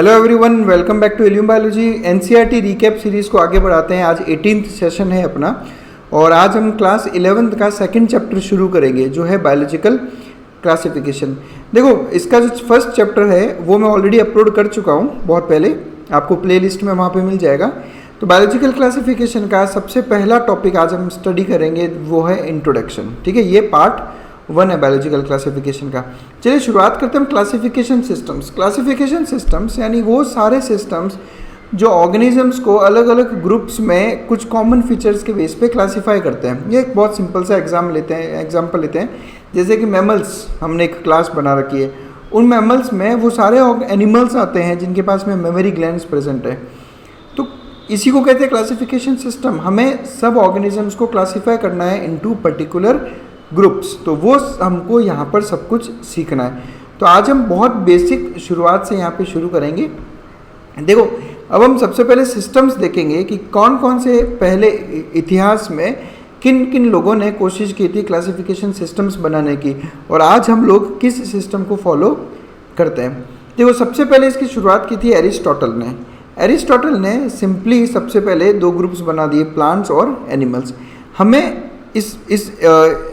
Hello everyone, welcome back to Illume biology. NCERT recap series को आगे बढ़ाते हैं। आज 18th सेशन है अपना और आज हम क्लास 11th का सेकंड चैप्टर शुरू करेंगे जो है बायोलॉजिकल क्लासिफिकेशन। देखो, इसका जो फर्स्ट चैप्टर है वो मैं ऑलरेडी अपलोड कर चुका हूँ बहुत पहले, आपको प्लेलिस्ट में वहाँ पे मिल जाएगा। तो बायोलॉजिकल क्लासिफिकेशन का सबसे पहला टॉपिक आज हम स्टडी करेंगे वो है इंट्रोडक्शन। ठीक है, ये पार्ट 1 है बायोलॉजिकल क्लासिफिकेशन का। चलिए शुरुआत करते हैं क्लासिफिकेशन सिस्टम्स। क्लासिफिकेशन सिस्टम्स यानी वो सारे सिस्टम्स जो ऑर्गेनिजम्स को अलग अलग ग्रुप्स में कुछ कॉमन फीचर्स के बेस पे क्लासिफाई करते हैं। ये एक बहुत सिंपल सा एग्जाम्पल लेते हैं, जैसे कि मैमल्स, हमने एक क्लास बना रखी है। उन मैमल्स में वो सारे एनिमल्स आते हैं जिनके पास में मेमोरी ग्लैंड्स प्रेजेंट है। तो इसी को कहते हैं क्लासिफिकेशन सिस्टम। हमें सब ऑर्गेनिजम्स को क्लासीफाई करना है इनटू पर्टिकुलर ग्रुप्स, तो वो हमको यहाँ पर सब कुछ सीखना है। तो आज हम बहुत बेसिक शुरुआत से यहाँ पे शुरू करेंगे। देखो, अब हम सबसे पहले सिस्टम्स देखेंगे कि कौन कौन से पहले इतिहास में किन किन लोगों ने कोशिश की थी क्लासिफिकेशन सिस्टम्स बनाने की, और आज हम लोग किस सिस्टम को फॉलो करते हैं। देखो, सबसे पहले इसकी शुरुआत की थी एरिस्टोटल ने। एरिस्टोटल ने सिंपली सबसे पहले 2 ग्रुप्स बना दिए, प्लांट्स और एनिमल्स। हमें इस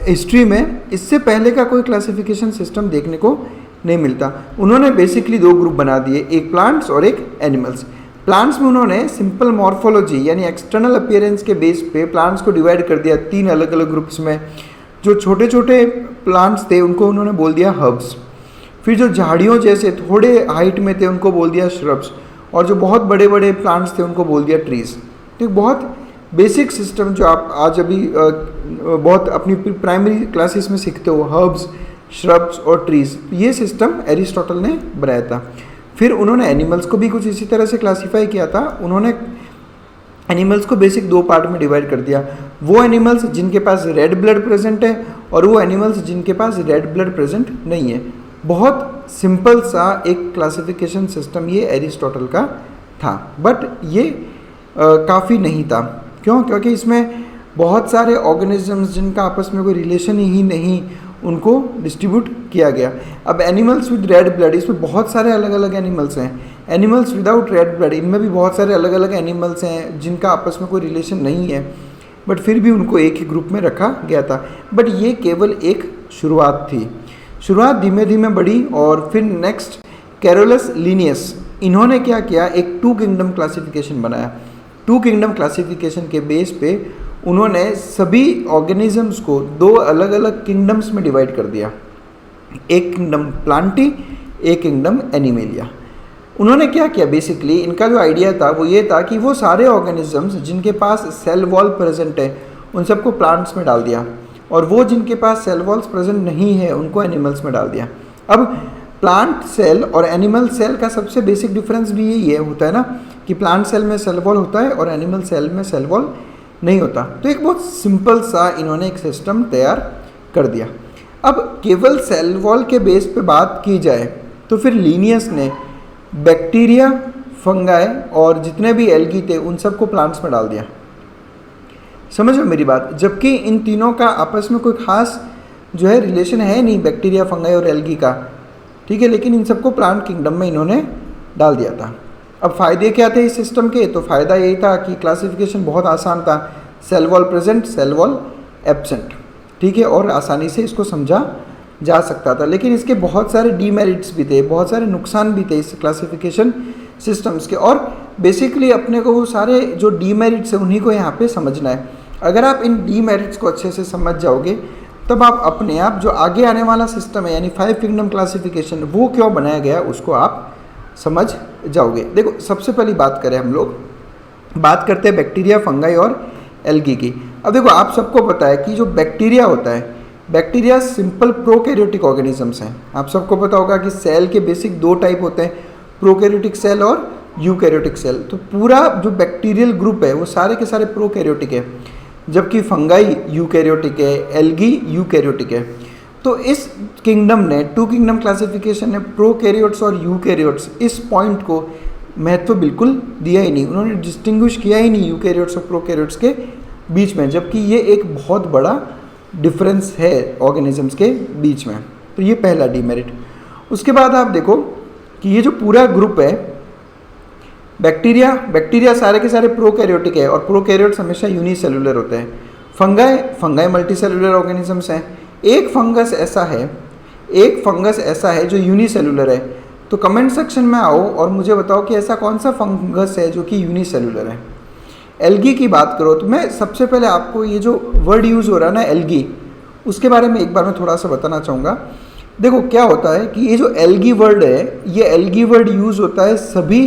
हिस्ट्री में इससे पहले का कोई क्लासिफिकेशन सिस्टम देखने को नहीं मिलता। उन्होंने बेसिकली 2 ग्रुप बना दिए, एक प्लांट्स और एक एनिमल्स। प्लांट्स में उन्होंने सिंपल मॉर्फोलॉजी यानी एक्सटर्नल अपीयरेंस के बेस पे प्लांट्स को डिवाइड कर दिया 3 अलग अलग ग्रुप्स में। जो छोटे छोटे प्लांट्स थे उनको उन्होंने बोल दिया हर्ब्स, फिर जो झाड़ियों जैसे थोड़े हाइट में थे उनको बोल दिया श्रब्स, और जो बहुत बड़े बड़े प्लांट्स थे उनको बोल दिया ट्रीज। तो बहुत बेसिक सिस्टम जो आप आज अभी बहुत अपनी प्राइमरी क्लासेस में सीखते हो, हर्ब्स, श्रब्स और ट्रीज, ये सिस्टम एरिस्टोटल ने बनाया था। फिर उन्होंने एनिमल्स को भी कुछ इसी तरह से क्लासीफाई किया था। उन्होंने एनिमल्स को बेसिक 2 पार्ट में डिवाइड कर दिया, वो एनिमल्स जिनके पास रेड ब्लड प्रेजेंट है और वो एनिमल्स जिनके पास रेड ब्लड प्रेजेंट नहीं है। बहुत सिंपल सा एक क्लासिफिकेशन सिस्टम ये एरिस्टोटल का था, बट ये काफ़ी नहीं था। क्यों? क्योंकि इसमें बहुत सारे ऑर्गेनिजम्स जिनका आपस में कोई रिलेशन ही नहीं, उनको डिस्ट्रीब्यूट किया गया। अब एनिमल्स विद रेड ब्लड, इसमें बहुत सारे अलग अलग एनिमल्स हैं। एनिमल्स विदाउट रेड ब्लड, इनमें भी बहुत सारे अलग अलग एनिमल्स हैं जिनका आपस में कोई रिलेशन नहीं है, बट फिर भी उनको एक ही ग्रुप में रखा गया था। बट ये केवल एक शुरुआत थी। शुरुआत धीमे धीमे बढ़ी और फिर नेक्स्ट कैरोलस लिनियस, इन्होंने क्या किया, एक 2 किंगडम क्लासिफिकेशन बनाया। 2 किंगडम क्लासिफिकेशन के बेस पे उन्होंने सभी ऑर्गेनिजम्स को 2 अलग अलग किंगडम्स में डिवाइड कर दिया, एक किंगडम प्लांटी, एक किंगडम एनिमेलिया। उन्होंने क्या किया, बेसिकली इनका जो आइडिया था वो ये था कि वो सारे ऑर्गेनिजम्स जिनके पास सेल वॉल प्रेजेंट है उन सबको प्लांट्स में डाल दिया, और वो जिनके पास सेल वॉल्स प्रेजेंट नहीं है उनको एनिमल्स में डाल दिया। अब प्लांट सेल और एनिमल सेल का सबसे बेसिक डिफरेंस भी ये होता है ना कि प्लांट सेल में सेल वॉल होता है और एनिमल सेल में सेल वॉल नहीं होता। तो एक बहुत सिंपल सा इन्होंने एक सिस्टम तैयार कर दिया। अब केवल सेल वॉल के बेस पे बात की जाए तो फिर लीनियस ने बैक्टीरिया, फंगाई और जितने भी एल्गी थे उन सबको प्लांट्स में डाल दिया। समझो मेरी बात, जबकि इन तीनों का आपस में कोई खास जो है रिलेशन है नहीं, बैक्टीरिया, फंगाई और एल्गी का, ठीक है, लेकिन इन सबको प्लांट किंगडम में इन्होंने डाल दिया था। अब फ़ायदे क्या थे इस सिस्टम के? तो फ़ायदा यही था कि क्लासिफिकेशन बहुत आसान था, cell wall present, cell wall absent, ठीक है, और आसानी से इसको समझा जा सकता था। लेकिन इसके बहुत सारे डीमेरिट्स भी थे, बहुत सारे नुकसान भी थे इस क्लासिफिकेशन सिस्टम्स के, और बेसिकली अपने को वो सारे जो डीमेरिट्स हैं उन्हीं को यहाँ पे समझना है। अगर आप इन डीमेरिट्स को अच्छे से समझ जाओगे तब आप अपने आप जो आगे आने वाला सिस्टम है यानी 5 किंगडम क्लासिफिकेशन, वो क्यों बनाया गया उसको आप समझ जाओगे। देखो, सबसे पहली बात करें, हम लोग बात करते हैं बैक्टीरिया, फंगाई और एल्गी की। अब देखो, आप सबको पता है कि जो बैक्टीरिया होता है, बैक्टीरिया सिंपल प्रोकैरियोटिक ऑर्गेनिजम्स हैं। आप सबको पता होगा कि सेल के बेसिक 2 टाइप होते हैं, प्रोकैरियोटिक सेल और यूकैरियोटिक सेल। तो पूरा जो बैक्टीरियल ग्रुप है वो सारे के सारे प्रोकैरियोटिक है, जबकि फंगाई यूकैरियोटिक है, एल्गी यूकैरियोटिक है। तो इस किंगडम ने 2 किंगडम क्लासिफिकेशन ने प्रोकैरियोट्स और यूकैरियोट्स इस पॉइंट को महत्व बिल्कुल दिया ही नहीं। उन्होंने डिस्टिंग्विश किया ही नहीं यूकैरियोट्स और प्रोकैरियोट्स के बीच में, जबकि ये एक बहुत बड़ा डिफरेंस है ऑर्गेनिजम्स के बीच में। तो ये पहला डीमेरिट। उसके बाद आप देखो कि ये जो पूरा ग्रुप है बैक्टीरिया सारे के सारे प्रोकैरियोटिक है और प्रोकैरियोट्स हमेशा यूनिसेलुलर होते हैं। फंगाई मल्टीसेलुलर ऑर्गेनिजम्स हैं। एक फंगस ऐसा है जो यूनिसेलुलर है। तो कमेंट सेक्शन में आओ और मुझे बताओ कि ऐसा कौन सा फंगस है जो कि यूनिसेलुलर है। एल्गी की बात करो तो मैं सबसे पहले आपको ये जो वर्ड यूज़ हो रहा है ना एल्गी, उसके बारे में एक बार मैं थोड़ा सा बताना चाहूँगा। देखो क्या होता है कि ये जो एल्गी वर्ड है, ये एल्गी वर्ड यूज़ होता है सभी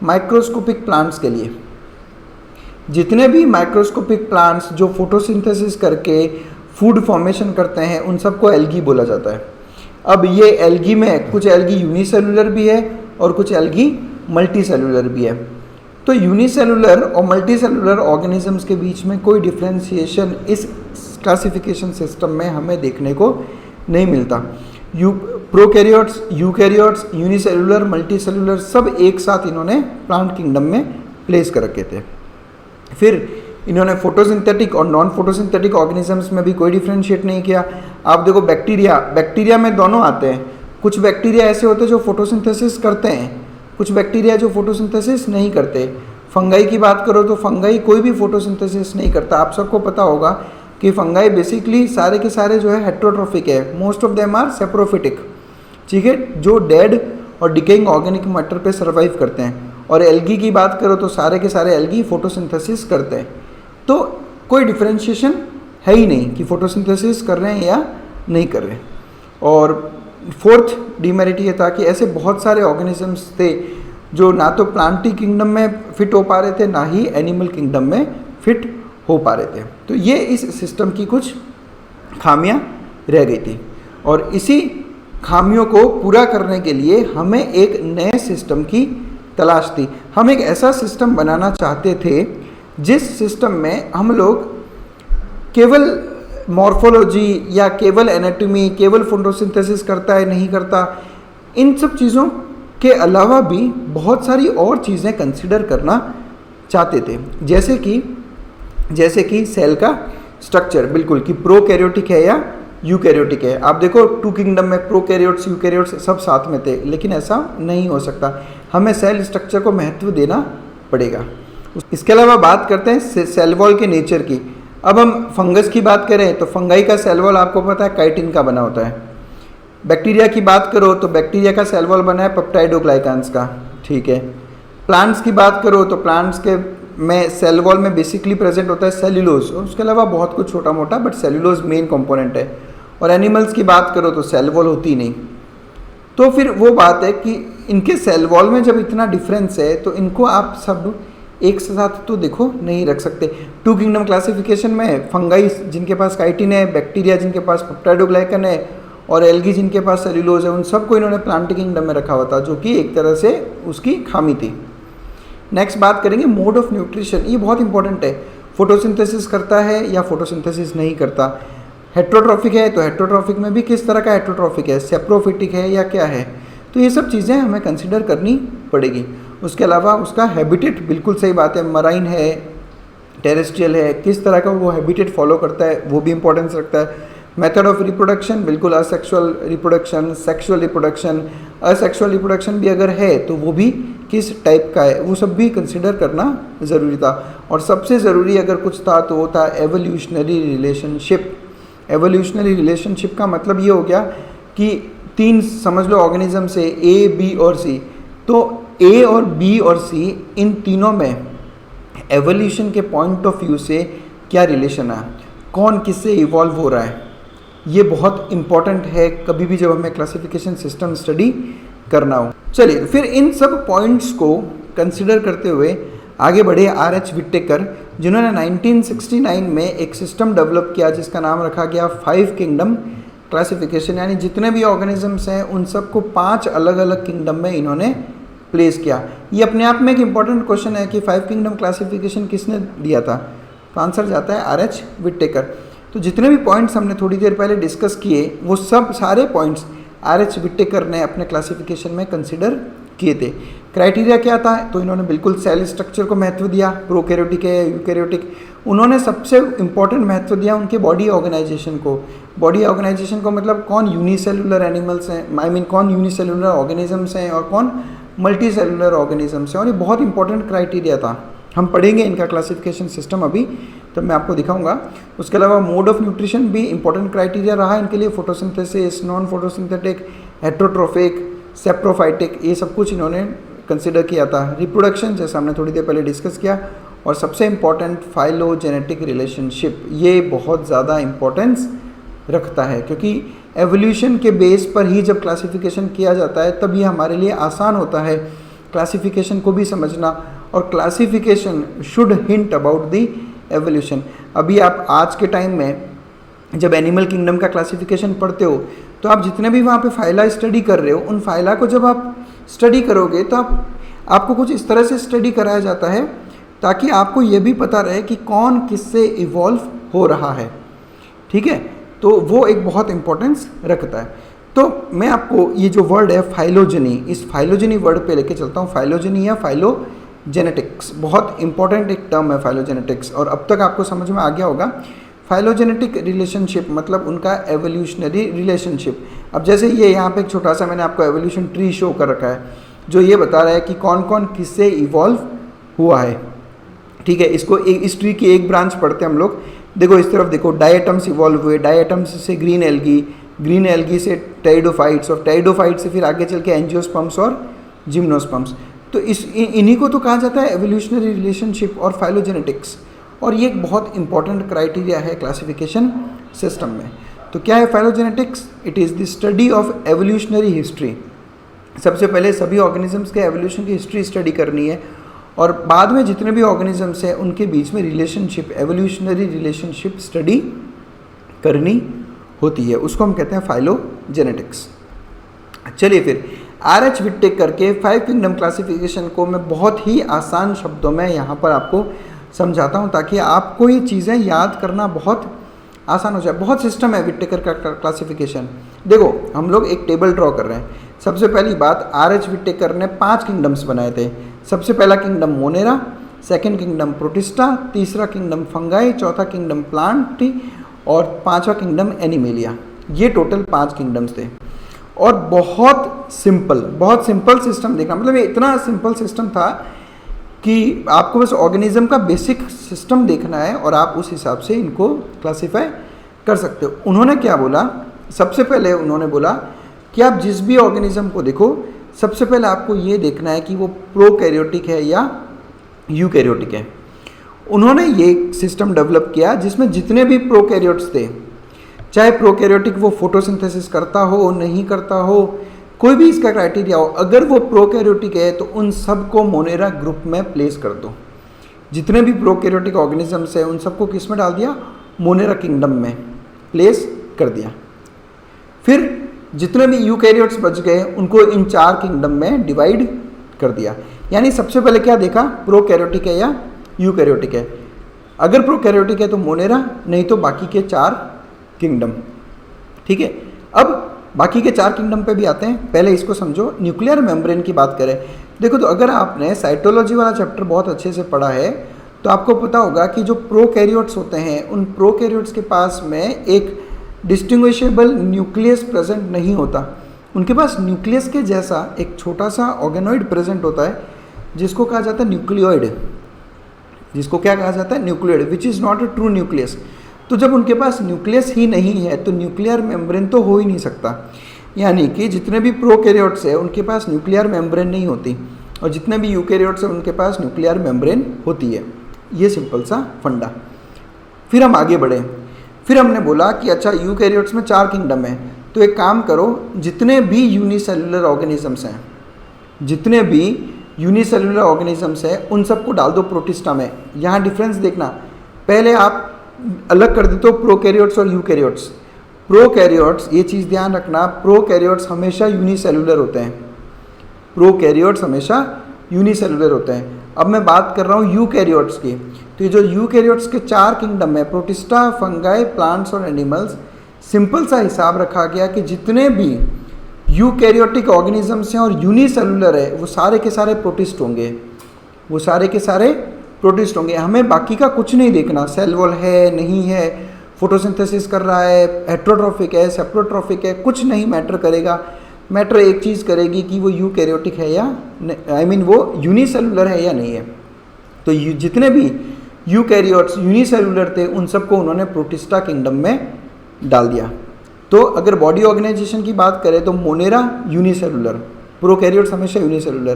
माइक्रोस्कोपिक प्लांट्स के लिए। जितने भी माइक्रोस्कोपिक प्लांट्स जो फोटोसिंथेसिस करके फूड फॉर्मेशन करते हैं उन सबको एल्गी बोला जाता है। अब ये एल्गी में कुछ एल्गी यूनिसेलुलर भी है और कुछ एल्गी मल्टीसेलुलर भी है। तो यूनिसेलुलर और मल्टीसेलुलर ऑर्गेनिजम्स के बीच में कोई डिफ्रेंशिएशन इस क्लासिफिकेशन सिस्टम में हमें देखने को नहीं मिलता। प्रोकैरियोट्स, यूकैरियोट्स, यूनिसेलुलर, मल्टीसेलुलर सब एक साथ इन्होंने प्लांट किंगडम में प्लेस कर रखे थे। फिर इन्होंने फोटोसिंथेटिक और नॉन फोटोसिंथेटिक ऑर्गेनिजम्स में भी कोई डिफ्रेंशिएट नहीं किया। आप देखो बैक्टीरिया में दोनों आते हैं। कुछ बैक्टीरिया ऐसे होते हैं जो फोटोसिंथेसिस करते हैं, कुछ बैक्टीरिया जो फोटोसिंथेसिस नहीं करते। फंगाई की बात करो तो फंगाई कोई भी फोटोसिंथेसिस नहीं करता। आप सबको पता होगा कि फंगाई बेसिकली सारे के सारे जो है हेट्रोट्रोफिक है। Most of them are saprophytic, ठीक है, जो डेड और डिकेइंग ऑर्गेनिक मैटर पे सर्वाइव करते हैं। और एल्गी की बात करो तो सारे के सारे एल्गी फोटोसिंथेसिस करते हैं। तो कोई डिफरेंशिएशन है ही नहीं कि फोटोसिंथेसिस कर रहे हैं या नहीं कर रहे हैं। और फोर्थ डिमेरिट ये था कि ऐसे बहुत सारे ऑर्गेनिजम्स थे जो ना तो प्लांटी किंगडम में फिट हो पा रहे थे ना ही एनिमल किंगडम में फिट हो पा रहे थे। तो ये इस सिस्टम की कुछ खामियां रह गई थी और इसी खामियों को पूरा करने के लिए हमें एक नए सिस्टम की तलाश थी। हम एक ऐसा सिस्टम बनाना चाहते थे जिस सिस्टम में हम लोग केवल मॉर्फोलॉजी या केवल एनाटॉमी, केवल फोटोसिंथेसिस करता है नहीं करता, इन सब चीज़ों के अलावा भी बहुत सारी और चीज़ें कंसिडर करना चाहते थे। जैसे कि सेल का स्ट्रक्चर, बिल्कुल कि प्रोकैरियोटिक है या यूकैरियोटिक है। आप देखो टू किंगडम में प्रोकैरियोट्स यूकैरियोट्स सब साथ में थे, लेकिन ऐसा नहीं हो सकता। हमें सेल स्ट्रक्चर को महत्व देना पड़ेगा। इसके अलावा बात करते हैं सेल वॉल के नेचर की। अब हम फंगस की बात करें तो फंगाई का सेल वॉल आपको पता है काइटिन का बना होता है। बैक्टीरिया की बात करो तो बैक्टीरिया का सेल वॉल बना है पेप्टाइडोग्लाइकान्स का, ठीक है। प्लांट्स की बात करो तो प्लांट्स के में सेल वॉल में बेसिकली प्रेजेंट होता है सेल्यूलोज और उसके अलावा बहुत कुछ छोटा मोटा, बट सेल्यूलोज मेन कंपोनेंट है। और एनिमल्स की बात करो तो सेल वॉल होती नहीं। तो फिर वो बात है कि इनके सेल वॉल में जब इतना डिफरेंस है तो इनको आप सब एक साथ तो देखो नहीं रख सकते। टू किंगडम क्लासिफिकेशन में फंगाई जिनके पास काइटिन है, बैक्टीरिया जिनके पास पेप्टाइडोग्लाइकन है और एल्गी जिनके पास सेल्यूलोज है, उन सबको इन्होंने प्लांट किंगडम में रखा हुआ था, जो कि एक तरह से उसकी खामी थी। नेक्स्ट बात करेंगे मोड ऑफ न्यूट्रिशन। ये बहुत इंपॉर्टेंट है। फोटोसिंथेसिस करता है या फोटोसिंथेसिस नहीं करता। हेट्रोट्रॉफिक है तो हेट्रोट्रॉफिक में भी किस तरह का हेट्रोट्रॉफिक है, सेप्रोफिटिक है या क्या है। तो ये सब चीज़ें हमें कंसिडर करनी पड़ेगी। उसके अलावा उसका हैबिटेट, बिल्कुल सही बात है, मराइन है, टेरेस्ट्रियल है, किस तरह का वो हैबिटेट फॉलो करता है वो भी इंपॉर्टेंस रखता है। मेथड ऑफ रिप्रोडक्शन, बिल्कुल asexual reproduction, sexual reproduction, asexual reproduction भी अगर है तो वो भी किस टाइप का है, वो सब भी कंसिडर करना ज़रूरी था। और सबसे ज़रूरी अगर कुछ था तो वो था एवोल्यूशनरी रिलेशनशिप। एवोल्यूशनरी रिलेशनशिप का मतलब ये हो गया कि तीन समझ लो ऑर्गेनिज्म से ए, बी और सी। तो ए और बी और सी इन तीनों में एवोल्यूशन के पॉइंट ऑफ व्यू से क्या रिलेशन है, कौन किससे इवॉल्व हो रहा है, ये बहुत इंपॉर्टेंट है कभी भी जब हमें क्लासिफिकेशन सिस्टम स्टडी करना हो। चलिए फिर इन सब पॉइंट्स को कंसिडर करते हुए आगे बढ़े आर.एच. विटेकर, जिन्होंने 1969 में एक सिस्टम डेवलप किया जिसका नाम रखा गया 5 किंगडम क्लासिफिकेशन। यानी जितने भी ऑर्गेनिजम्स हैं उन सबको 5 अलग अलग किंगडम में इन्होंने प्लेस किया। ये अपने आप में एक इम्पॉर्टेंट क्वेश्चन है कि 5 किंगडम क्लासिफिकेशन किसने दिया था, तो आंसर जाता है आर.एच. विटेकर। तो जितने भी पॉइंट्स हमने थोड़ी देर पहले डिस्कस किए वो सब सारे पॉइंट्स आर.एच. विटेकर ने अपने क्लासिफिकेशन में कंसिडर किए थे। क्राइटेरिया क्या था, तो इन्होंने बिल्कुल सेल स्ट्रक्चर को महत्व दिया, प्रोकैरियोटिक है यूकैरियोटिक। उन्होंने सबसे इम्पॉर्टेंट महत्व दिया उनके बॉडी ऑर्गेनाइजेशन को। बॉडी ऑर्गेनाइजेशन को मतलब कौन यूनिसेलुलर एनिमल्स हैं, आई मीन कौन यूनिसेलुलर ऑर्गेनिजम्स हैं और कौन मल्टी सेलुलर ऑर्गेनिजम्स हैं, और ये बहुत इंपॉर्टेंट क्राइटेरिया था। हम पढ़ेंगे इनका क्लासिफिकेशन सिस्टम अभी, तब मैं आपको दिखाऊंगा। उसके अलावा मोड ऑफ न्यूट्रिशन भी इंपॉर्टेंट क्राइटेरिया रहा इनके लिए, photosynthesis, non photosynthetic, heterotrophic, saprophytic, ये सब कुछ इन्होंने कंसिडर किया था। रिप्रोडक्शन जैसा हमने थोड़ी देर पहले डिस्कस किया, और सबसे इम्पॉर्टेंट फाइलोजेनेटिक रिलेशनशिप, ये बहुत ज़्यादा इम्पोर्टेंस रखता है, क्योंकि एवोल्यूशन के बेस पर ही जब क्लासिफिकेशन किया जाता है तब ये हमारे लिए आसान होता है क्लासिफिकेशन को भी समझना, और classification should hint about the evolution. अभी आप आज के टाइम में जब एनिमल किंगडम का क्लासिफिकेशन पढ़ते हो तो आप जितने भी वहाँ पे फाइला स्टडी कर रहे हो, उन फाइला को जब आप स्टडी करोगे तो आपको कुछ इस तरह से स्टडी कराया जाता है ताकि आपको ये भी पता रहे कि कौन किससे इवॉल्व हो रहा है, ठीक है। तो वो एक बहुत इंपॉर्टेंस रखता है। तो मैं आपको ये जो वर्ड है फाइलोजेनी, इस फाइलोजेनी वर्ड पे लेके चलता हूँ। फाइलोजेनी या फाइलोजेनेटिक्स, बहुत इंपॉर्टेंट एक टर्म है फाइलोजेनेटिक्स, और अब तक आपको समझ में आ गया होगा। फाइलोजेनेटिक रिलेशनशिप मतलब उनका एवोल्यूशनरी रिलेशनशिप। अब जैसे ये यहाँ पे एक छोटा सा मैंने आपको एवोल्यूशन ट्री शो कर रखा है, जो ये बता रहा है कि कौन कौन किससे इवॉल्व हुआ है, ठीक है। इसको इस ट्री की एक ब्रांच पढ़ते हैं हम लोग। देखो इस तरफ देखो, डायटम्स इवॉल्व हुए, डायटम्स से ग्रीन एल्गी, ग्रीन एल्गी से टेरिडोफाइट्स, और टेरिडोफाइट से फिर आगे चल के एंजियोस्पर्म्स और जिम्नोस्पर्म्स। तो इन्हीं को तो कहा जाता है एवोल्यूशनरी रिलेशनशिप और फाइलोजेनेटिक्स, और ये एक बहुत इंपॉर्टेंट क्राइटेरिया है क्लासिफिकेशन सिस्टम में। तो क्या है phylogenetics? It is the study of evolutionary history. सबसे पहले सभी ऑर्गेनिजम्स के एवोल्यूशन की हिस्ट्री स्टडी करनी है, और बाद में जितने भी ऑर्गेनिजम्स हैं उनके बीच में रिलेशनशिप, एवोल्यूशनरी रिलेशनशिप स्टडी करनी होती है, उसको हम कहते हैं फाइलोजेनेटिक्स। चलिए फिर RH विट्टेकर के 5 किंगडम क्लासिफिकेशन को मैं बहुत ही आसान शब्दों में यहाँ पर आपको समझाता हूँ, ताकि आपको ये चीज़ें याद करना बहुत आसान हो जाए। बहुत सिस्टम है विट्टेकर का क्लासिफिकेशन। देखो हम लोग एक टेबल ड्रॉ कर रहे हैं। सबसे पहली बात, RH विट्टेकर ने 5 किंगडम्स बनाए थे। सबसे पहला kingdom Monera, second kingdom protista, तीसरा किंगडम फंगाई, चौथा किंगडम प्लांट और पांचवा किंगडम एनिमेलिया। ये टोटल 5 किंगडम्स थे, और बहुत सिंपल सिस्टम देखना, मतलब ये इतना सिंपल सिस्टम था कि आपको बस ऑर्गेनिज्म का बेसिक सिस्टम देखना है और आप उस हिसाब से इनको क्लासीफाई कर सकते हो। उन्होंने क्या बोला? सबसे पहले उन्होंने बोला कि आप जिस भी ऑर्गेनिज्म को देखो, सबसे पहले आपको ये देखना है कि वो प्रोकैरियोटिक है या यूकैरियोटिक है। उन्होंने ये सिस्टम डेवलप किया जिसमें जितने भी प्रोकैरियोट्स थे, चाहे प्रोकैरियोटिक वो फोटोसिंथेसिस करता हो नहीं करता हो, कोई भी इसका क्राइटेरिया हो, अगर वो प्रोकैरियोटिक है तो उन सबको मोनेरा ग्रुप में प्लेस कर दो। जितने भी प्रोकैरियोटिक ऑर्गेनिजम्स हैं उन सबको किस में डाल दिया? मोनेरा किंगडम में प्लेस कर दिया। फिर जितने भी यूकैरियोट्स बच गए उनको इन 4 किंगडम में डिवाइड कर दिया। यानी सबसे पहले क्या देखा? प्रोकैरियोटिक है या यूकैरियोटिक है। अगर प्रोकैरियोटिक है तो मोनेरा, नहीं तो बाकी के 4 किंगडम, ठीक है। अब बाकी के 4 किंगडम पे भी आते हैं। पहले इसको समझो, न्यूक्लियर मेम्ब्रेन की बात करें। देखो तो अगर आपने साइटोलॉजी वाला चैप्टर बहुत अच्छे से पढ़ा है तो आपको पता होगा कि जो प्रोकैरियोट्स होते हैं उन प्रोकैरियोट्स के पास में एक डिस्टिंग्विशेबल न्यूक्लियस प्रेजेंट नहीं होता। उनके पास न्यूक्लियस के जैसा एक छोटा सा ऑर्गेनॉइड प्रेजेंट होता है जिसको कहा जाता है न्यूक्लियोइड। जिसको क्या कहा जाता है? Nucleoid, which is not a true nucleus. तो जब उनके पास न्यूक्लियस ही नहीं है तो न्यूक्लियर मेम्ब्रेन तो हो ही नहीं सकता। यानी कि जितने भी प्रोकैरियोट्स हैं उनके पास न्यूक्लियर मेम्ब्रेन नहीं होती, और जितने भी यूकैरियोट्स हैं उनके पास न्यूक्लियर मेम्ब्रेन होती है। ये सिंपल सा फंडा। फिर हम आगे बढ़े। फिर हमने बोला कि अच्छा यूकैरियोट्स में 4 किंगडम है, तो एक काम करो, जितने भी यूनिसेलुलर ऑर्गेनिजम्स हैं, जितने भी यूनिसेलुलर ऑर्गेनिजम्स हैं उन सबको डाल दो प्रोटिस्टा में। यहाँ डिफरेंस देखना, पहले आप अलग कर देते हो प्रोकैरियोट्स और यूकैरियोट्स। प्रोकैरियोट्स, ये चीज़ ध्यान रखना, प्रोकैरियोट्स हमेशा यूनिसेलुलर होते हैं। प्रोकैरियोट्स हमेशा यूनिसेलुलर होते हैं। अब मैं बात कर रहा हूँ यूकैरियोट्स की। तो ये जो यूकैरियोट्स के 4 किंगडम है, प्रोटिस्टा, फंगाई, प्लांट्स और एनिमल्स, सिंपल सा हिसाब रखा गया कि जितने भी यूकैरियोटिक ऑर्गेनिजम्स हैं और यूनिसेलुलर है वो सारे के सारे प्रोटिस्ट होंगे। वो सारे के सारे प्रोटिस्ट होंगे। हमें बाकी का कुछ नहीं देखना, सेल वॉल है नहीं है, फोटोसिंथेसिस कर रहा है, हेट्रोट्रॉफिक है, सेप्रोट्रॉफिक है, कुछ नहीं मैटर करेगा। मैटर एक चीज़ करेगी कि वो यूकैरियोटिक है या वो यूनिसेलुलर है या नहीं है। तो जितने भी यूकैरियोट्स यूनिसेलुलर थे उन सबको उन्होंने प्रोटिस्टा किंगडम में डाल दिया। तो अगर बॉडी ऑर्गेनाइजेशन की बात करें तो मोनेरा यूनिसेलुलर, प्रोकैरियोट्स हमेशा यूनिसेलुलर,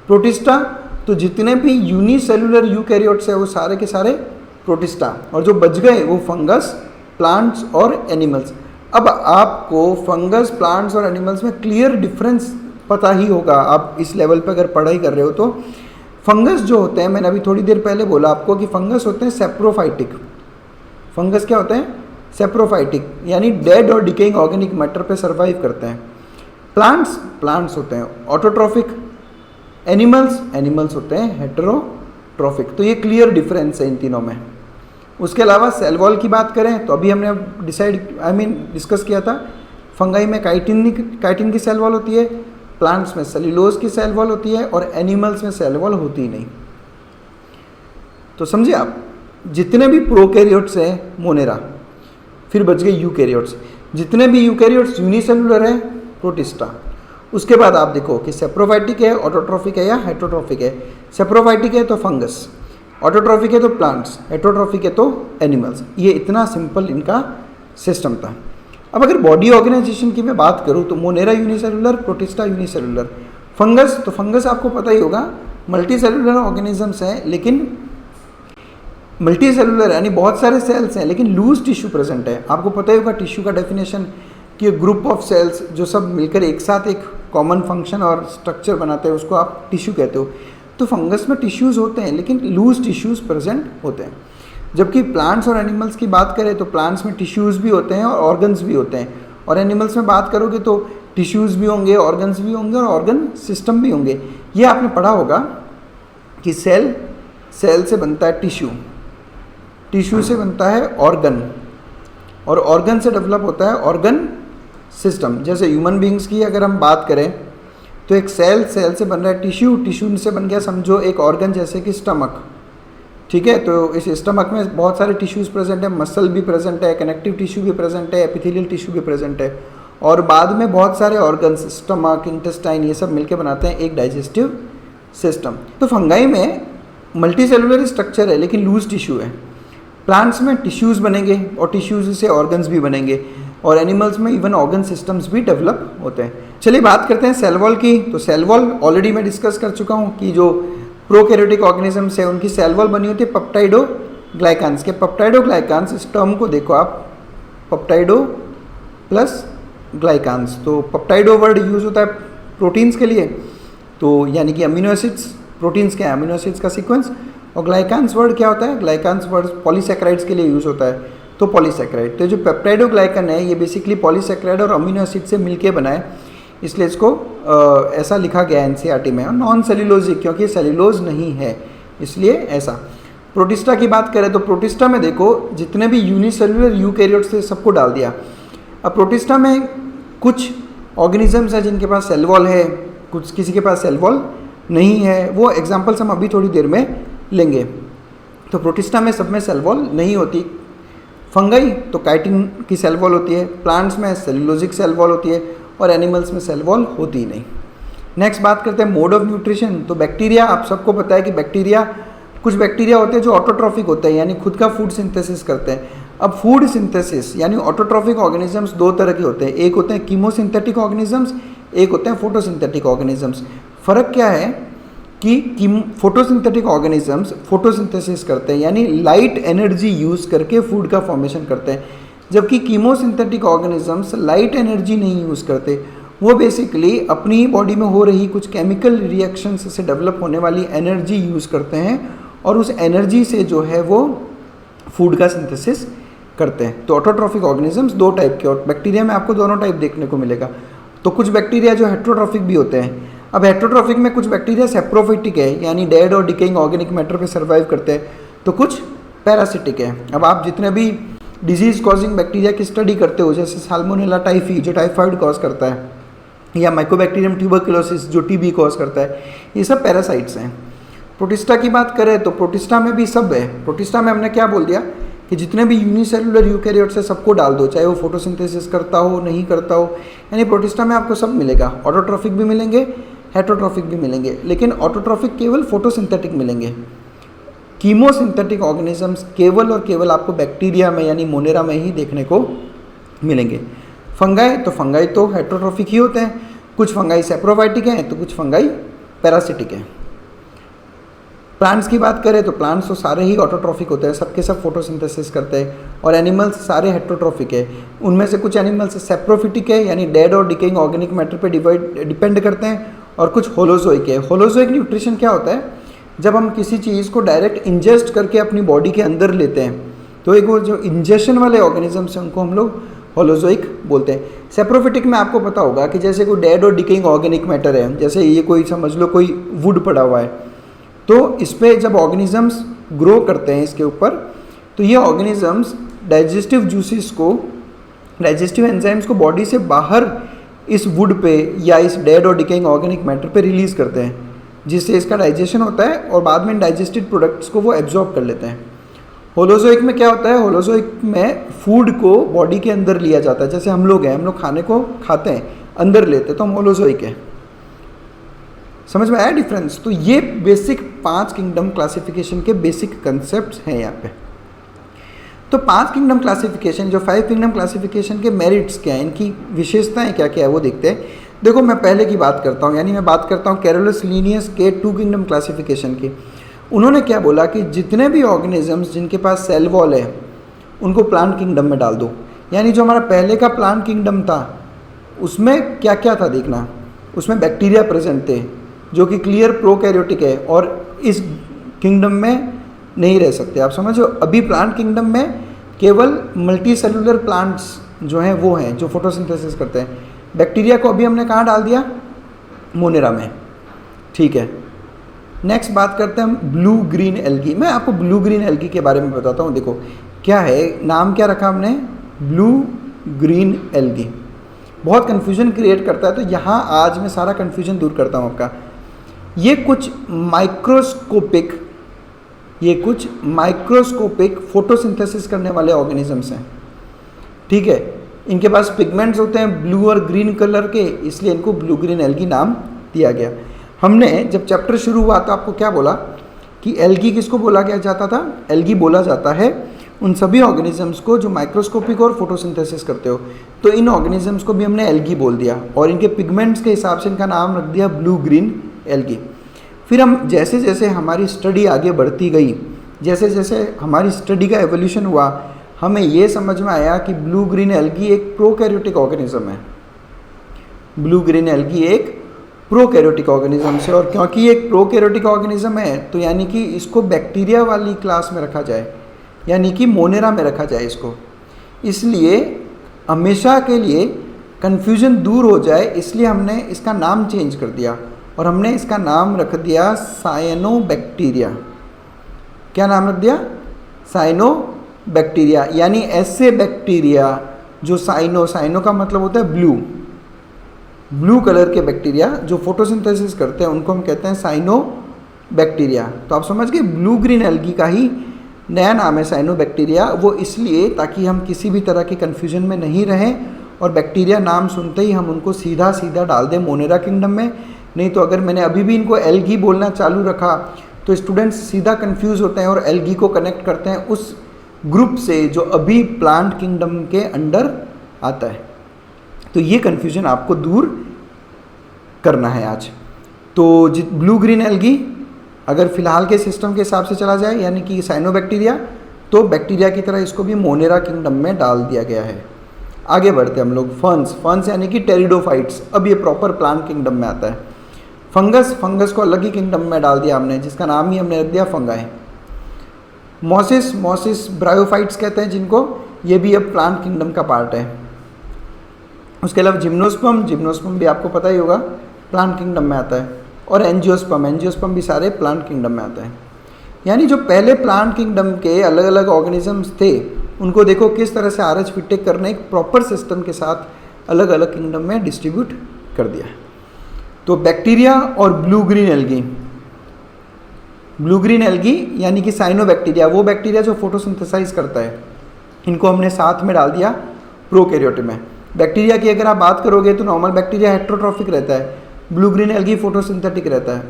प्रोटिस्टा तो जितने भी यूनिसेलुलर यूकैरियोट्स है वो सारे के सारे प्रोटिस्टा, और जो बच गए वो फंगस, प्लांट्स और एनिमल्स। अब आपको फंगस, प्लांट्स और एनिमल्स में क्लियर डिफरेंस पता ही होगा, आप इस लेवल पे अगर पढ़ाई कर रहे हो तो। फंगस जो होते हैं, मैंने अभी थोड़ी देर पहले बोला आपको कि फंगस होते हैं सेप्रोफाइटिक। फंगस क्या होते हैं? सेप्रोफाइटिक, यानी डेड और डिकेइंग ऑर्गेनिक मैटर पे सर्वाइव करते हैं। प्लांट्स होते हैं ऑटोट्रॉफिक, एनिमल्स होते हैं हेटेरोट्रॉफिक। तो ये क्लियर डिफरेंस है इन तीनों में। उसके अलावा सेल वॉल की बात करें तो अभी हमने डिस्कस किया था, फंगाई में काइटिन की सेल वॉल होती है, प्लांट्स में सेल्यूलोज की सेल वॉल होती है और एनिमल्स में सेल वॉल होती ही नहीं। तो समझिए आप, जितने भी प्रोकैरियोट्स हैं मोनेरा, फिर बच गए यूकैरियोट्स। जितने भी यूकैरियोट्स यूनिसेलुलर है प्रोटिस्टा। उसके बाद आप देखो कि सेप्रोफाइटिक है, ऑटोट्रॉफिक है या हेटेरोट्रॉफिक है। सेप्रोफाइटिक है तो फंगस, ऑटोट्रॉफिक है तो प्लांट्स, हेटेरोट्रॉफिक है तो एनिमल्स। ये इतना सिंपल इनका सिस्टम था। अब अगर बॉडी ऑर्गेनाइजेशन की मैं बात करूँ तो Monera unicellular, protista unicellular. Fungus, तो फंगस आपको पता ही होगा मल्टी सेलुलर ऑर्गेनिजम्स हैं, लेकिन मल्टी सेलुलर यानी बहुत सारे सेल्स हैं लेकिन लूज टिश्यू प्रेजेंट है। आपको पता ही होगा टिश्यू का डेफिनेशन कि ग्रुप ऑफ सेल्स जो सब मिलकर एक साथ एक कॉमन फंक्शन और स्ट्रक्चर बनाते हैं, उसको आप टिश्यू कहते हो। तो फंगस में टिश्यूज़ होते हैं लेकिन लूज टिश्यूज़ प्रेजेंट होते हैं। जबकि प्लांट्स और एनिमल्स की बात करें तो प्लांट्स में टिश्यूज़ भी होते हैं और ऑर्गन्स भी होते हैं, और एनिमल्स में बात करोगे तो टिश्यूज़ भी होंगे, ऑर्गन्स भी होंगे और ऑर्गन सिस्टम भी होंगे। ये आपने पढ़ा होगा कि सेल से बनता है टिश्यू, टिश्यू से बनता है ऑर्गन, और ऑर्गन से डेवलप होता है ऑर्गन सिस्टम। जैसे ह्यूमन बींग्स की अगर हम बात करें तो एक सेल से बन रहा है टिश्यू, टिश्यू से बन गया समझो एक ऑर्गन, जैसे कि स्टमक। ठीक है, तो इस स्टमक में बहुत सारे टिश्यूज़ प्रेजेंट है, मसल भी प्रेजेंट है, कनेक्टिव टिश्यू भी प्रेजेंट है, एपिथेलियल टिश्यू भी प्रेजेंट है, और बाद में बहुत सारे ऑर्गन्स, स्टमक, इंटेस्टाइन, ये सब मिलकर बनाते हैं एक डाइजेस्टिव सिस्टम। तो फंगाई में मल्टी सेलुलर स्ट्रक्चर है लेकिन लूज टिश्यू है। प्लांट्स में टिश्यूज़ बनेंगे और टिश्यूज़ से ऑर्गन्स भी बनेंगे, और एनिमल्स में इवन ऑर्गन सिस्टम्स भी डेवलप होते हैं। चलिए बात करते हैं सेल वॉल की। तो सेल वॉल ऑलरेडी मैं डिस्कस कर चुका हूँ कि जो प्रोकैरियोटिक ऑर्गेनिजम्स है उनकी सेल वॉल बनी होती है पेप्टाइडोग्लाइकान्स के। पेप्टाइडोग्लाइकान्स, इस टर्म को देखो आप, पेप्टाइडो प्लस ग्लाइकान्स। तो पेप्टाइडो वर्ड यूज़ होता है प्रोटीन्स के लिए, तो यानी कि अमीनो एसिड्स, प्रोटीन्स के अमीनो एसिड्स का सीक्वेंस, और ग्लाइकान्स वर्ड क्या होता है? ग्लाइकान्स वर्ड पॉलीसैकेराइड्स के लिए यूज़ होता है, तो पॉलीसैकेराइड। तो जो पेप्टाइडोग्लाइकन है ये बेसिकली पॉलीसैकेराइड और अमीनो एसिड से मिलके बना है, इसलिए इसको ऐसा लिखा गया है एनसीईआरटी में। और नॉन सेल्यूलोजिक, क्योंकि सेल्यूलोज नहीं है इसलिए ऐसा। प्रोटिस्टा की बात करें तो प्रोटिस्टा में देखो जितने भी यूनिसेलुलर यूकैरियोट्स थे सबको डाल दिया। अब प्रोटिस्टा में कुछ ऑर्गेनिजम्स हैं जिनके पास सेल वॉल है, कुछ किसी के पास सेल वॉल नहीं है। वो एग्जाम्पल्स हम अभी थोड़ी देर में लेंगे। तो प्रोटिस्टा में सब में सेल वॉल नहीं होती। फंगाई तो काइटिन की सेल वॉल होती है, प्लांट्स में सेल्यूलोजिक सेल वॉल होती है, और एनिमल्स में सेल वॉल होती ही नहीं। नेक्स्ट बात करते हैं मोड ऑफ न्यूट्रिशन। तो बैक्टीरिया, आप सबको पता है कि बैक्टीरिया, कुछ बैक्टीरिया होते हैं जो ऑटोट्रॉफिक होते हैं यानी खुद का फूड सिंथेसिस करते हैं। अब फूड सिंथेसिस यानी ऑटोट्रॉफिक ऑर्गेनिजम्स दो तरह के होते हैं, एक होते हैं कीमोसिंथेटिक ऑर्गेनिजम्स, एक होते हैं फोटोसिंथेटिक ऑर्गेनिजम्स। फ़र्क क्या है कि फोटोसिंथेटिक ऑर्गेनिजम्स फोटोसिंथेसिस करते हैं यानी लाइट एनर्जी यूज़ करके फूड का फॉर्मेशन करते हैं, जबकि कीमोसिंथेटिक ऑर्गेनिजम्स लाइट एनर्जी नहीं यूज़ करते। वो बेसिकली अपनी बॉडी में हो रही कुछ केमिकल रिएक्शंस से डेवलप होने वाली एनर्जी यूज़ करते हैं, और उस एनर्जी से जो है वो फूड का सिंथेसिस करते हैं। तो ऑटोट्रॉफिक ऑर्गेनिजम्स दो टाइप के, और बैक्टीरिया में आपको दोनों टाइप देखने को मिलेगा। तो कुछ बैक्टीरिया जो हेटेरोट्रॉफिक भी होते हैं। अब हेटेरोट्रॉफिक में कुछ बैक्टीरिया सेप्रोफाइटिक है यानी डेड और डिकेइंग ऑर्गेनिक मैटर पे सर्वाइव करते हैं, तो कुछ पैरासिटिक है। अब आप जितने भी डिजीज़ कॉजिंग बैक्टीरिया की स्टडी करते हो, जैसे साल्मोनेला टाइफी जो टाइफाइड कॉज करता है, या माइकोबैक्टीरियम ट्यूबरकुलोसिस जो टीबी कॉज करता है, ये सब पैरासाइट्स हैं। प्रोटिस्टा की बात करें तो प्रोटिस्टा में भी सब है। प्रोटिस्टा में हमने क्या बोल दिया कि जितने भी यूनिसेलुलर यूकैरियोट्स है सबको डाल दो, चाहे वो फोटोसिंथेसिस करता हो नहीं करता हो, यानी प्रोटिस्टा में आपको सब मिलेगा, ऑटोट्रॉफिक भी मिलेंगे, हेटरोट्रॉफिक भी मिलेंगे, लेकिन ऑटोट्रॉफिक केवल फोटोसिंथेटिक मिलेंगे। कीमोसिंथेटिक ऑर्गेनिजम्स केवल और केवल आपको बैक्टीरिया में यानी मोनेरा में ही देखने को मिलेंगे। फंगाई तो हेटरोट्रॉफिक ही होते हैं, कुछ फंगाई सेप्रोफाइटिक हैं तो कुछ फंगाई पैरासिटिक हैं। प्लांट्स की बात करें तो प्लांट्स तो सारे ही ऑटोट्रॉफिक होते हैं, सबके सब फोटोसिंथेसिस करते हैं, और एनिमल्स सारे हेटरोट्रॉफिक है। उनमें से कुछ एनिमल्स सेप्रोफिटिक है यानी डेड और डिकेइंग ऑर्गेनिक मैटर पे डिपेंड करते हैं, और कुछ होलोजोइक है। होलोजोइक न्यूट्रिशन क्या होता है, जब हम किसी चीज़ को डायरेक्ट इंजेस्ट करके अपनी बॉडी के अंदर लेते हैं तो एक वो जो इंजेक्शन वाले ऑर्गेनिजम्स हैं उनको हम लोग होलोजोइक बोलते हैं। सेप्रोफिटिक में आपको पता होगा कि जैसे कोई डेड और डिकेइंग ऑर्गेनिक मैटर है, जैसे ये कोई समझ लो कोई वुड पड़ा हुआ है, तो इस पर जब ऑर्गेनिजम्स ग्रो करते हैं इसके ऊपर, तो ये ऑर्गेनिजम्स डाइजेस्टिव जूसेस को, डाइजेस्टिव एंजाइम्स को बॉडी से बाहर इस वुड पे या इस डेड और डिकेइंग ऑर्गेनिक मैटर पे रिलीज़ करते हैं, जिससे इसका डाइजेशन होता है और बाद में डाइजेस्टेड प्रोडक्ट्स को वो एब्जॉर्ब कर लेते हैं। होलोजोइक में क्या होता है, होलोजोइक में फूड को बॉडी के अंदर लिया जाता है, जैसे हम लोग हैं, हम लोग खाने को खाते हैं अंदर लेते हैं तो हम होलोजोइक हैं। समझ में आया डिफरेंस? तो ये बेसिक 5 किंगडम क्लासिफिकेशन के बेसिक कंसेप्ट्स हैं यहाँ पे। तो 5 किंगडम क्लासिफिकेशन, जो 5 किंगडम क्लासिफिकेशन के मेरिट्स क्या हैं, इनकी विशेषताएं क्या क्या है वो देखते हैं। देखो मैं पहले की बात करता हूँ, यानी मैं बात करता हूँ कैरोलस लीनियस के 2 किंगडम क्लासिफिकेशन की। उन्होंने क्या बोला कि जितने भी ऑर्गेनिजम्स जिनके पास सेल वॉल है उनको प्लांट किंगडम में डाल दो। यानी जो हमारा पहले का प्लांट किंगडम था उसमें क्या क्या था देखना, उसमें बैक्टीरिया प्रेजेंट थे जो कि क्लियर प्रोकैरियोटिक है और इस किंगडम में नहीं रह सकते। आप समझो, अभी प्लांट किंगडम में केवल मल्टी सेलुलर प्लांट्स जो हैं वो हैं जो फोटोसिंथेसिस करते हैं। बैक्टीरिया को अभी हमने कहाँ डाल दिया, मोनेरा में, ठीक है। नेक्स्ट बात करते हैं हम ब्लू ग्रीन एल्गी। मैं आपको ब्लू ग्रीन एल्गी के बारे में बताता हूँ। देखो क्या है, नाम क्या रखा हमने, ब्लू ग्रीन एल्गी। बहुत कन्फ्यूजन क्रिएट करता है, तो यहाँ आज मैं सारा कन्फ्यूजन दूर करता हूँ आपका। ये कुछ माइक्रोस्कोपिक फोटोसिंथेसिस करने वाले ऑर्गेनिजम्स हैं, ठीक है। इनके पास पिगमेंट्स होते हैं ब्लू और ग्रीन कलर के, इसलिए इनको ब्लू ग्रीन एल्गी नाम दिया गया। हमने जब चैप्टर शुरू हुआ तो आपको क्या बोला कि एल्गी किसको बोला गया जाता था, एल्गी बोला जाता है उन सभी ऑर्गेनिजम्स को जो माइक्रोस्कोपिक और फोटोसिंथेसिस करते हो। तो इन ऑर्गेनिजम्स को भी हमने एल्गी बोल दिया और इनके पिगमेंट्स के हिसाब से इनका नाम रख दिया ब्लू ग्रीन एल्गी। फिर हम जैसे जैसे हमारी स्टडी आगे बढ़ती गई, जैसे जैसे हमारी स्टडी का एवोल्यूशन हुआ, हमें ये समझ में आया कि ब्लू ग्रीन एल्गी एक प्रोकैरियोटिक ऑर्गेनिज्म है। ब्लू ग्रीन एल्गी एक प्रोकैरियोटिक ऑर्गेनिज्म है, और क्योंकि ये एक प्रोकैरियोटिक ऑर्गेनिज्म है तो यानी कि इसको बैक्टीरिया वाली क्लास में रखा जाए, यानी कि मोनेरा में रखा जाए इसको। इसलिए हमेशा के लिए कन्फ्यूजन दूर हो जाए, इसलिए हमने इसका नाम चेंज कर दिया और हमने इसका नाम रख दिया साइनोबैक्टीरिया। क्या नाम रख दिया, साइनोबैक्टीरिया। यानी ऐसे बैक्टीरिया जो साइनो का मतलब होता है ब्लू कलर के बैक्टीरिया जो फोटोसिंथेसिस करते हैं उनको हम कहते हैं साइनोबैक्टीरिया। तो आप समझ गए, ब्लू ग्रीन एल्गी का ही नया नाम है साइनोबैक्टीरिया। वो इसलिए ताकि हम किसी भी तरह के कन्फ्यूजन में नहीं रहें और बैक्टीरिया नाम सुनते ही हम उनको सीधा सीधा डाल दें मोनेरा किंगडम में। नहीं तो अगर मैंने अभी भी इनको एल्गी बोलना चालू रखा तो स्टूडेंट्स सीधा कंफ्यूज होते हैं और एल्गी को कनेक्ट करते हैं उस ग्रुप से जो अभी प्लांट किंगडम के अंडर आता है। तो ये कन्फ्यूजन आपको दूर करना है आज। तो ब्लू ग्रीन एल्गी अगर फिलहाल के सिस्टम के हिसाब से चला जाए यानी कि साइनोबैक्टीरिया, तो बैक्टीरिया की तरह इसको भी मोनेरा किंगडम में डाल दिया गया है। आगे बढ़ते हम लोग, फंस यानी कि टेरिडोफाइट्स। अब ये प्रॉपर प्लांट किंगडम में आता है। फंगस को अलग ही किंगडम में डाल दिया हमने, जिसका नाम ही हमने रख दिया फंगाई। मॉसिस ब्रायोफाइट्स कहते हैं जिनको, ये भी अब प्लांट किंगडम का पार्ट है। उसके अलावा जिम्नोस्पर्म भी आपको पता ही होगा प्लांट किंगडम में आता है, और एंजियोस्पर्म भी सारे प्लांट किंगडम में आता है। यानी जो पहले प्लांट किंगडम के अलग अलग ऑर्गेनिजम्स थे उनको देखो किस तरह से आरएच फिटेक करने एक प्रॉपर सिस्टम के साथ अलग अलग किंगडम में डिस्ट्रीब्यूट कर दिया। तो बैक्टीरिया और blue green algae blue green algae यानी कि साइनोबैक्टीरिया, वो बैक्टीरिया जो फोटोसिंथेसाइज करता है, इनको हमने साथ में डाल दिया प्रोकैरियोट में। बैक्टीरिया की अगर आप बात करोगे तो नॉर्मल बैक्टीरिया हेट्रोट्रॉफिक रहता है, ब्लू ग्रीन एल्गी फोटोसिंथेटिक रहता है।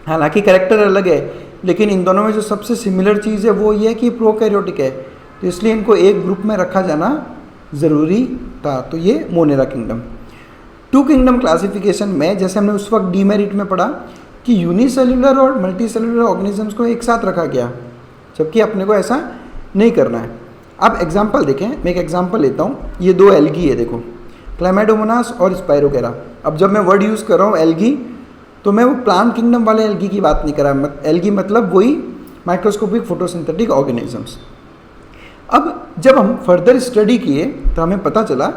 हालांकि कैरेक्टर अलग है, लेकिन इन दोनों में जो सबसे सिमिलर चीज़ है वो ये है कि प्रोकैरियोटिक है, तो इसलिए इनको एक ग्रुप में रखा जाना ज़रूरी था। तो ये monera kingdom. Two kingdom classification में जैसे हमने उस वक्त डीमेरिट में पढ़ा कि यूनिसेल्युलर और मल्टी सेल्युलर ऑर्गेनिजम्स को एक साथ रखा गया, जबकि अपने को ऐसा नहीं करना है। अब एग्जाम्पल देखें, मैं एक एग्जाम्पल लेता हूँ। ये दो एल्गी है, देखो, क्लैमाइडोमोनास और स्पाइरोगेरा। अब जब मैं वर्ड यूज़ कर रहा हूँ एल्गी, तो मैं वो प्लांट किंगडम वाले एल्गी की बात नहीं कर रहा। एल्गी मतलब वही माइक्रोस्कोपिक फोटोसिंथेटिक ऑर्गेनिजम्स। अब जब हम फर्दर स्टडी किए तो हमें पता चला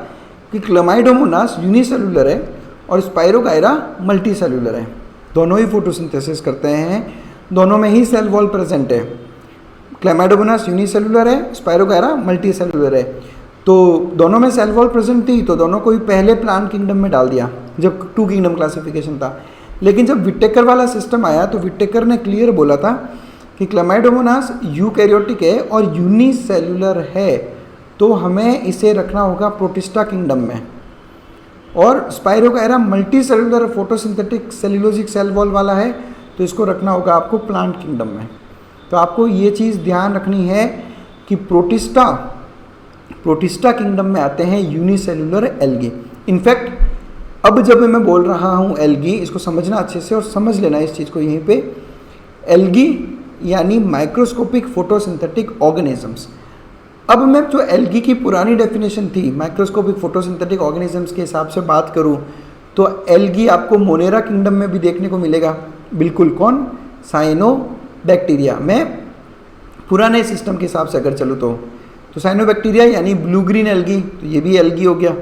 कि क्लैमाइडोमोनास यूनिसेल्युलर है और स्पाइरोगायरा मल्टी सेल्युलर है। दोनों ही फोटोसिंथेसिस करते हैं, दोनों में ही सेल वॉल प्रेजेंट है। क्लैमाइडोमोनास यूनिसेल्युलर है, स्पाइरोगायरा मल्टी सेल्युलर है। तो दोनों में सेल वॉल प्रेजेंट थी, तो दोनों को ही पहले प्लांट किंगडम में डाल दिया जब टू किंगडम क्लासिफिकेशन था। लेकिन जब विटेकर वाला सिस्टम आया तो विटेकर ने क्लियर बोला था कि क्लैमाइडोमोनास यूकैरियोटिक है और यूनिसेल्युलर है, तो हमें इसे रखना होगा प्रोटिस्टा किंगडम में। और spirogyra multicellular photosynthetic cellulosic cell wall वाला है, तो इसको रखना होगा आपको प्लांट किंगडम में। तो आपको ये चीज़ ध्यान रखनी है कि प्रोटिस्टा किंगडम में आते हैं यूनिसेल्युलर एल्गी। इनफैक्ट अब जब मैं बोल रहा हूँ एल्गी, इसको समझना अच्छे से और समझ लेना इस चीज़ को यहीं पे। एल्गी यानी माइक्रोस्कोपिक फोटोसिंथेटिक ऑर्गेनिजम्स। अब मैं जो एल्गी की पुरानी डेफिनेशन थी माइक्रोस्कोपिक फोटोसिंथेटिक ऑर्गेनिजम्स के हिसाब से बात करूँ, तो एल्गी आपको मोनेरा किंगडम में भी देखने को मिलेगा। बिल्कुल, कौन? साइनोबैक्टीरिया। मैं पुराने सिस्टम के हिसाब से अगर चलूँ तो साइनोबैक्टीरिया यानी ब्लू ग्रीन एल्गी, तो ये भी एल्गी हो गया।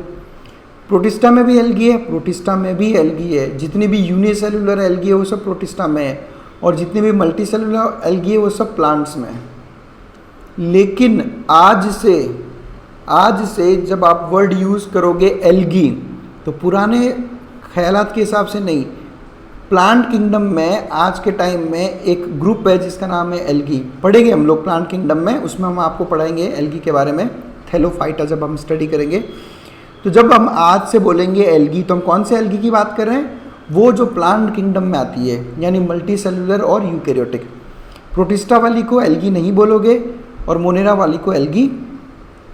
प्रोटिस्टा में भी एल्गी है, प्रोटिस्टा में भी एल्गी है। जितनी भी यूनिसेल्युलर एल्गी है वो सब प्रोटिस्टा में है, और जितनी भी मल्टी सेल्युलर एल्गी है वो सब प्लांट्स में है। लेकिन आज से जब आप वर्ड यूज़ करोगे एल्गी, तो पुराने ख्यालात के हिसाब से नहीं, प्लांट किंगडम में आज के टाइम में एक ग्रुप है जिसका नाम है एल्गी। पढ़ेंगे हम लोग प्लांट किंगडम में, उसमें हम आपको पढ़ाएंगे एल्गी के बारे में, थैलोफाइटा जब हम स्टडी करेंगे। तो जब हम आज से बोलेंगे एल्गी, तो हम कौन से एल्गी की बात कर रहे हैं? वो जो प्लांट किंगडम में आती है, यानी मल्टी सेल्युलर और यूकैरियोटिक। प्रोटिस्टा वाली को एल्गी नहीं बोलोगे और मोनेरा वाली को एल्गी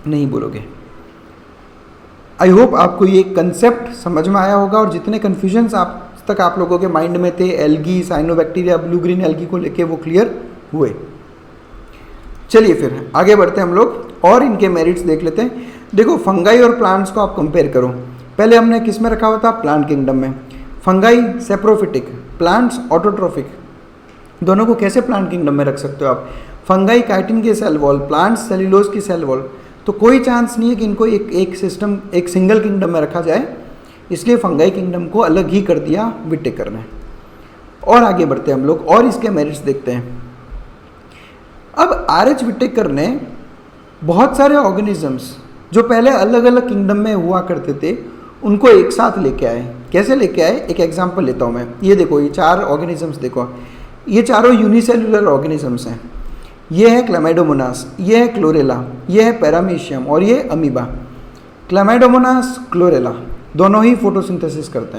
नहीं बोलोगे। आई होप आपको ये कंसेप्ट समझ में आया होगा, और जितने कन्फ्यूजन्स तक आप लोगों के माइंड में थे algae, cyanobacteria, blue green algae को लेके, वो क्लियर हुए। चलिए फिर आगे बढ़ते हैं हम लोग और इनके मेरिट्स देख लेते हैं। देखो, फंगाई और प्लांट्स को आप कंपेयर करो। पहले हमने किस में रखा हुआ था? प्लांट किंगडम में। Fungi saprophytic, plants autotrophic. दोनों को कैसे प्लांट किंगडम में रख सकते हो आप? फंगाई काइटिन की सेल वॉल, प्लांट्स सेल्यूलोज की सेल वॉल। तो कोई चांस नहीं है कि इनको एक सिंगल किंगडम में रखा जाए, इसलिए फंगाई किंगडम को अलग ही कर दिया विटेकर ने। और आगे बढ़ते हैं हम लोग और इसके मेरिट्स देखते हैं। अब आर.एच. विटेकर ने बहुत सारे ऑर्गेनिजम्स जो पहले अलग अलग किंगडम में हुआ करते थे, उनको एक साथ लेके आए। कैसे लेके आए? एक एग्जांपल लेता हूँ मैं। ये देखो, ये 4 ऑर्गेनिजम्स देखो, ये चारों यूनिसेल्युलर ऑर्गेनिजम्स हैं। ये है क्लैमाइडोमोनास, ये है क्लोरेला, ये है पैरामीशियम और ये अमीबा। क्लैमाइडोमोनास, क्लोरेला दोनों ही फोटोसिंथेसिस करते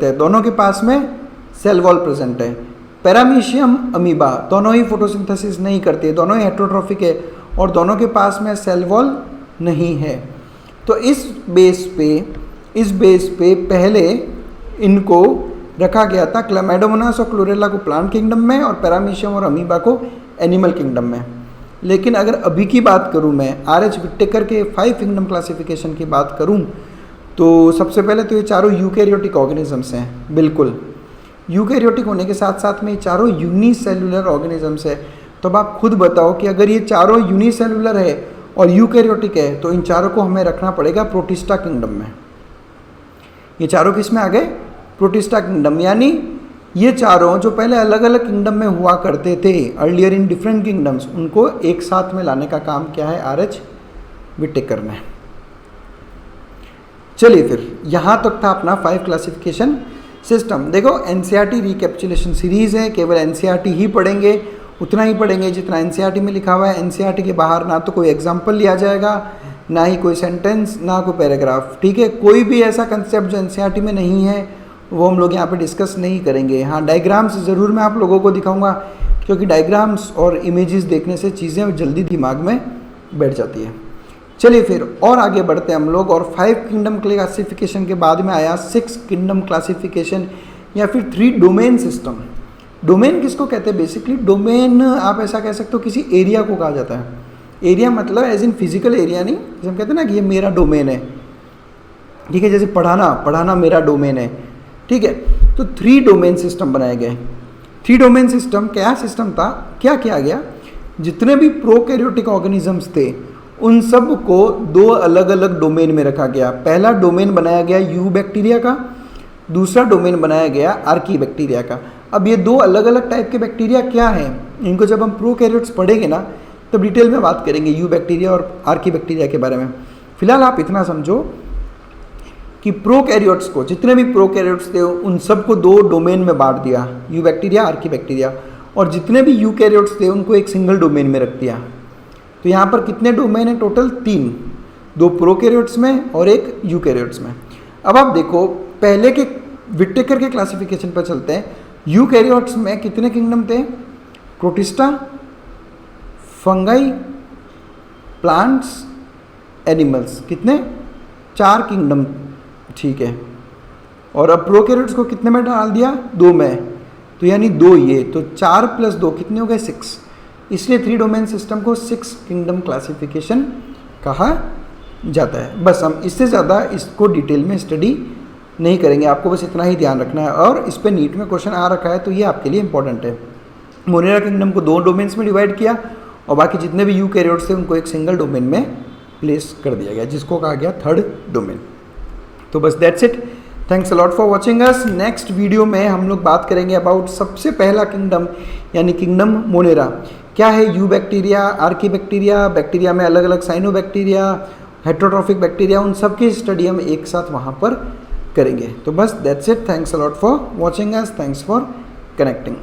हैं, दोनों के पास में सेल वॉल प्रेजेंट है। पैरामीशियम, अमीबा दोनों ही फोटोसिंथेसिस नहीं करते, दोनों ही हेट्रोट्रॉफिक है और दोनों के पास में सेल वॉल नहीं है। तो इस बेस पे पहले इनको रखा गया था, क्लैमाइडोमोनास और क्लोरेला को प्लांट किंगडम में और पैरामीशियम और अमीबा को एनिमल किंगडम में। लेकिन अगर अभी की बात करूं मैं, आर.एच. विटेकर के 5 किंगडम क्लासिफिकेशन की बात करूं, तो सबसे पहले तो ये चारों यूकैरियोटिक ऑर्गेनिजम्स हैं। बिल्कुल, यूकैरियोटिक होने के साथ साथ में ये चारों यूनिसेल्युलर ऑर्गेनिजम्स है। तो अब आप खुद बताओ कि अगर ये चारों यूनिसेल्युलर है और यूकैरियोटिक है, तो इन चारों को हमें रखना पड़ेगा प्रोटिस्टा किंगडम में। ये चारों किस में आ गए? Protista kingdom. यानी ये चारों जो पहले अलग अलग किंगडम में हुआ करते थे, अर्लियर इन डिफरेंट किंगडम्स, उनको एक साथ में लाने का काम किया है आर.एच. विटेकर ने। चलिए फिर, यहाँ तक था अपना 5 क्लासिफिकेशन। सिस्टम देखो, एनसीईआरटी रिकैपिचुलेशन सीरीज़ है, केवल एनसीईआरटी ही पढ़ेंगे, उतना ही पढ़ेंगे जितना एनसीईआरटी में लिखा हुआ है। एनसीईआरटी के बाहर ना तो कोई एग्जाम्पल लिया जाएगा, ना ही कोई सेंटेंस, ना कोई पैराग्राफ, ठीक है। कोई भी ऐसा कंसेप्ट जो एनसीईआरटी में नहीं है वो हम लोग यहाँ पे डिस्कस नहीं करेंगे। हाँ, डायग्राम्स ज़रूर मैं आप लोगों को दिखाऊंगा, क्योंकि डायग्राम्स और इमेजेस देखने से चीज़ें जल्दी दिमाग में बैठ जाती है। चलिए फिर और आगे बढ़ते हैं हम लोग, और 5 किंगडम क्लासिफिकेशन के बाद में आया 6 किंगडम क्लासिफिकेशन या फिर 3 डोमेन सिस्टम। डोमेन किसको कहते हैं? बेसिकली डोमेन आप ऐसा कह सकते हो किसी एरिया को कहा जाता है। एरिया मतलब एज इन फिजिकल एरिया नहीं, जैसे हम कहते हैं ना कि ये मेरा डोमेन है, ठीक है। जैसे पढ़ाना मेरा डोमेन है, ठीक है। तो 3 डोमेन सिस्टम बनाए गए। 3 डोमेन सिस्टम क्या सिस्टम था? क्या किया गया, जितने भी प्रोकैरियोटिक ऑर्गेनिजम्स थे उन सब को 2 अलग अलग डोमेन में रखा गया। पहला डोमेन बनाया गया यू बैक्टीरिया का, दूसरा डोमेन बनाया गया आर्की बैक्टीरिया का। अब ये 2 अलग अलग टाइप के बैक्टीरिया क्या हैं, इनको जब हम प्रोकैरियोट्स पढ़ेंगे ना तब डिटेल में बात करेंगे यू बैक्टीरिया और आर्की बैक्टीरिया के बारे में। फिलहाल आप इतना समझो कि प्रोकैरियोट्स को, जितने भी प्रोकैरियोट्स थे उन सबको 2 डोमेन में बांट दिया, यू बैक्टीरिया, आर्की बैक्टीरिया, और जितने भी यूकैरियोट्स थे उनको एक सिंगल डोमेन में रख दिया। तो यहाँ पर कितने डोमेन है टोटल? 3, 2 प्रोकैरियोट्स में और एक यूकैरियोट्स में। अब आप देखो, पहले के विटेकर के क्लासिफिकेशन पर चलते हैं। यूकैरियोट्स में कितने किंगडम थे? प्रोटिस्टा, फंगाई, प्लांट्स, एनिमल्स, कितने? 4 किंगडम, ठीक है। और अब प्रोकैरियोट्स को कितने में डाल दिया? 2 में, तो यानी 2 ये, तो 4 + 2 कितने हो गए? 6। इसलिए 3 डोमेन सिस्टम को 6 किंगडम क्लासिफिकेशन कहा जाता है। बस हम इससे ज़्यादा इसको डिटेल में स्टडी नहीं करेंगे, आपको बस इतना ही ध्यान रखना है। और इस पर नीट में क्वेश्चन आ रखा है तो ये आपके लिए इंपॉर्टेंट है। मोनेरा किंगडम को 2 डोमेन्स में डिवाइड किया और बाकी जितने भी यूकैरियोट्स थे उनको एक सिंगल डोमेन में प्लेस कर दिया गया, जिसको कहा गया 3rd डोमेन। तो बस that's it, thanks a lot for watching us. Next video में हम लोग बात करेंगे अबाउट सबसे पहला किंगडम यानी किंगडम मोनेरा। क्या है you bacteria, Archie bacteria, bacteria में अलग अलग साइनो बैक्टीरिया, हेट्रोट्रॉफिक बैक्टीरिया, उन सब की स्टडी हम एक साथ वहाँ पर करेंगे। तो बस that's it, thanks a lot for watching us, thanks for connecting.